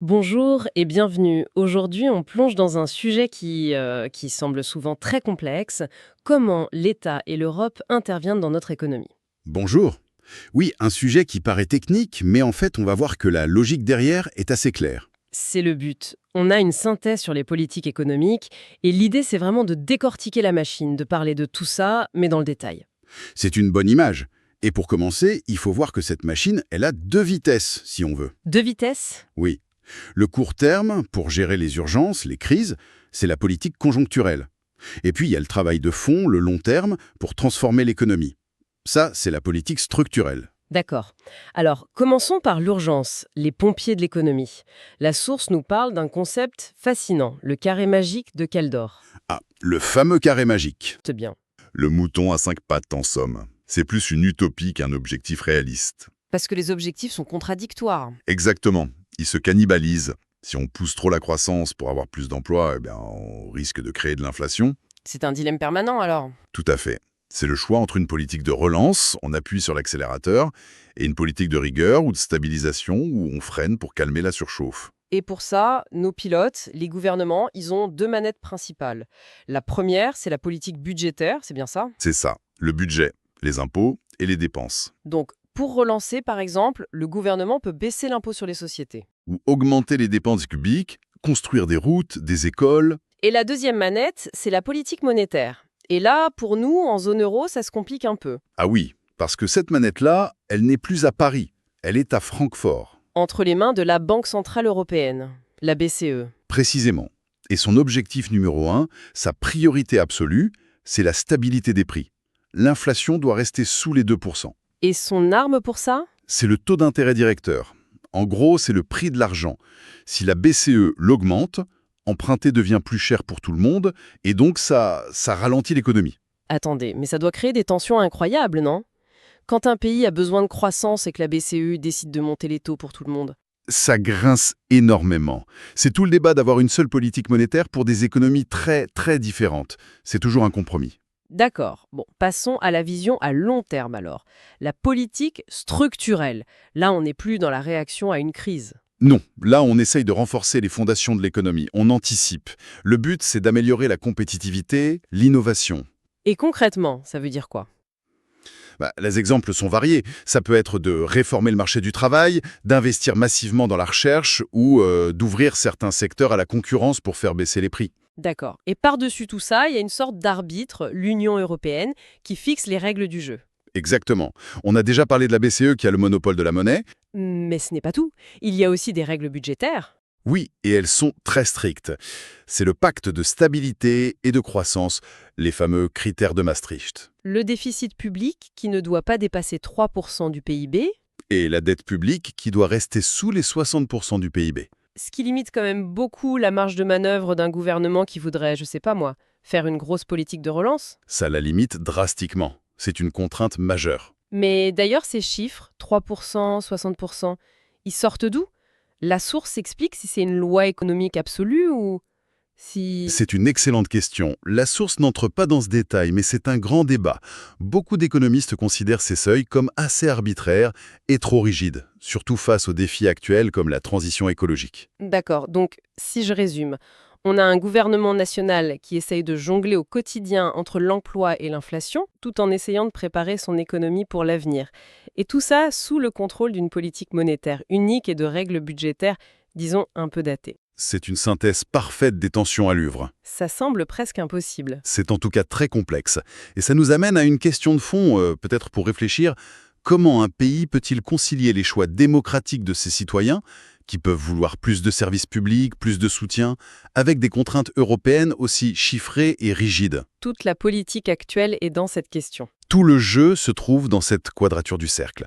Bonjour et bienvenue. Aujourd'hui, on plonge dans un sujet qui semble souvent très complexe. Comment l'État et l'Europe interviennent dans notre économie? Bonjour. Oui, un sujet qui paraît technique, mais en fait, on va voir que la logique derrière est assez claire. C'est le but. On a une synthèse sur les politiques économiques et l'idée, c'est vraiment de décortiquer la machine, de parler de tout ça, mais dans le détail. C'est une bonne image. Et pour commencer, il faut voir que cette machine, elle a deux vitesses, si on veut. Deux vitesses? Oui. Le court terme, pour gérer les urgences, les crises, c'est la politique conjoncturelle. Et puis, il y a le travail de fond, le long terme, pour transformer l'économie. Ça, c'est la politique structurelle. D'accord. Alors, commençons par l'urgence, les pompiers de l'économie. La source nous parle d'un concept fascinant, le carré magique de Kaldor. Ah, le fameux carré magique. C'est bien. Le mouton à 5 pattes, en somme. C'est plus une utopie qu'un objectif réaliste. Parce que les objectifs sont contradictoires. Exactement. Ils se cannibalisent. Si on pousse trop la croissance pour avoir plus d'emplois, on risque de créer de l'inflation. C'est un dilemme permanent alors. Tout à fait. C'est le choix entre une politique de relance, on appuie sur l'accélérateur, et une politique de rigueur ou de stabilisation où on freine pour calmer la surchauffe. Et pour ça, nos pilotes, les gouvernements, ils ont deux manettes principales. La première, c'est la politique budgétaire, c'est bien ça? C'est ça, le budget, les impôts et les dépenses. Donc, pour relancer, par exemple, le gouvernement peut baisser l'impôt sur les sociétés. Ou augmenter les dépenses publiques, construire des routes, des écoles. Et la deuxième manette, c'est la politique monétaire. Et là, pour nous, en zone euro, ça se complique un peu. Ah oui, parce que cette manette-là, elle n'est plus à Paris, elle est à Francfort. Entre les mains de la Banque Centrale Européenne, la BCE. Précisément. Et son objectif numéro 1, sa priorité absolue, c'est la stabilité des prix. L'inflation doit rester sous les 2%. Et son arme pour ça? C'est le taux d'intérêt directeur. En gros, c'est le prix de l'argent. Si la BCE l'augmente, emprunter devient plus cher pour tout le monde, et donc ça ralentit l'économie. Attendez, mais ça doit créer des tensions incroyables, non? Quand un pays a besoin de croissance et que la BCE décide de monter les taux pour tout le monde. Ça grince énormément. C'est tout le débat d'avoir une seule politique monétaire pour des économies très, très différentes. C'est toujours un compromis. D'accord. Bon, passons à la vision à long terme alors. La politique structurelle. Là, on n'est plus dans la réaction à une crise. Non, là on essaye de renforcer les fondations de l'économie, on anticipe. Le but c'est d'améliorer la compétitivité, l'innovation. Et concrètement, ça veut dire quoi? Les exemples sont variés. Ça peut être de réformer le marché du travail, d'investir massivement dans la recherche ou d'ouvrir certains secteurs à la concurrence pour faire baisser les prix. D'accord. Et par-dessus tout ça, il y a une sorte d'arbitre, l'Union européenne, qui fixe les règles du jeu. Exactement. On a déjà parlé de la BCE qui a le monopole de la monnaie. Mais ce n'est pas tout. Il y a aussi des règles budgétaires. Oui, et elles sont très strictes. C'est le pacte de stabilité et de croissance, les fameux critères de Maastricht. Le déficit public, qui ne doit pas dépasser 3% du PIB, Et la dette publique qui doit rester sous les 60% du PIB. ce qui limite quand même beaucoup la marge de manœuvre d'un gouvernement qui voudrait, je sais pas moi, faire une grosse politique de relance. Ça la limite drastiquement. C'est une contrainte majeure. Mais d'ailleurs, ces chiffres, 3%, 60%, ils sortent d'où? La source explique si c'est une loi économique absolue ou si... C'est une excellente question. La source n'entre pas dans ce détail, mais c'est un grand débat. Beaucoup d'économistes considèrent ces seuils comme assez arbitraires et trop rigides, surtout face aux défis actuels comme la transition écologique. D'accord, donc si je résume, on a un gouvernement national qui essaye de jongler au quotidien entre l'emploi et l'inflation, tout en essayant de préparer son économie pour l'avenir. Et tout ça sous le contrôle d'une politique monétaire unique et de règles budgétaires, disons, un peu datées. C'est une synthèse parfaite des tensions à l'œuvre. Ça semble presque impossible. C'est en tout cas très complexe. Et ça nous amène à une question de fond, peut-être pour réfléchir. Comment un pays peut-il concilier les choix démocratiques de ses citoyens, qui peuvent vouloir plus de services publics, plus de soutien, avec des contraintes européennes aussi chiffrées et rigides? Toute la politique actuelle est dans cette question. Tout le jeu se trouve dans cette quadrature du cercle.